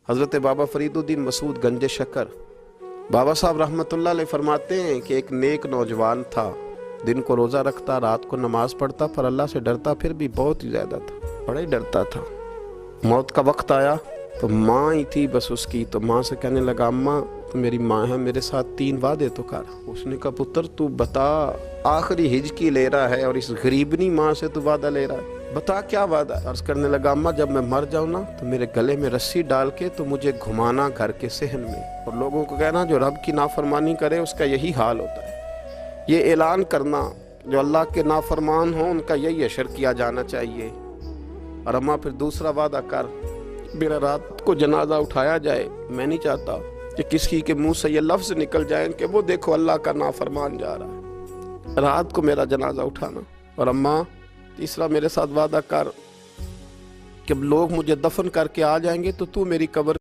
حضرت بابا فریدالدین مسعود گنج شکر بابا صاحب رحمتullah علیہ فرماتے ہیں کہ ایک نیک نوجوان تھا، دن کو روزہ رکھتا، رات کو نماز پڑھتا، پر اللہ سے ڈرتا پھر بھی بہت ہی زیادہ تھا، بڑا ہی ڈرتا تھا۔ موت کا وقت آیا تو ماں ہی تھی بس اس کی، تو ماں سے کہنے لگا اماں تو میری ماں ہے، میرے ساتھ 3 وعدے تو کر۔ اس نے کہا پتر تو بتا، آخری ہج کی لے رہا ہے اور اس غریبنی ماں سے تو وعدہ لے رہا ہے، بتا کیا وعدہ ہے؟ عرض کرنے لگا اماں جب میں مر جاؤں نا تو میرے گلے میں رسی ڈال کے تو مجھے گھمانا گھر کے صحن میں، اور لوگوں کو کہنا جو رب کی نافرمانی کرے اس کا یہی حال ہوتا ہے۔ یہ اعلان کرنا جو اللہ کے نافرمان ہوں ان کا یہی اشر کیا جانا چاہیے۔ اور اماں پھر دوسرا وعدہ کر، میرا رات کو جنازہ اٹھایا جائے، میں نہیں چاہتا کہ کسی کے منہ سے یہ لفظ نکل جائیں کہ وہ دیکھو اللہ کا نافرمان جا رہا ہے، رات کو میرا جنازہ اٹھانا۔ اور اماں تیسرا میرے ساتھ وعدہ کر کہ لوگ مجھے دفن کر کے آ جائیں گے تو میری قبر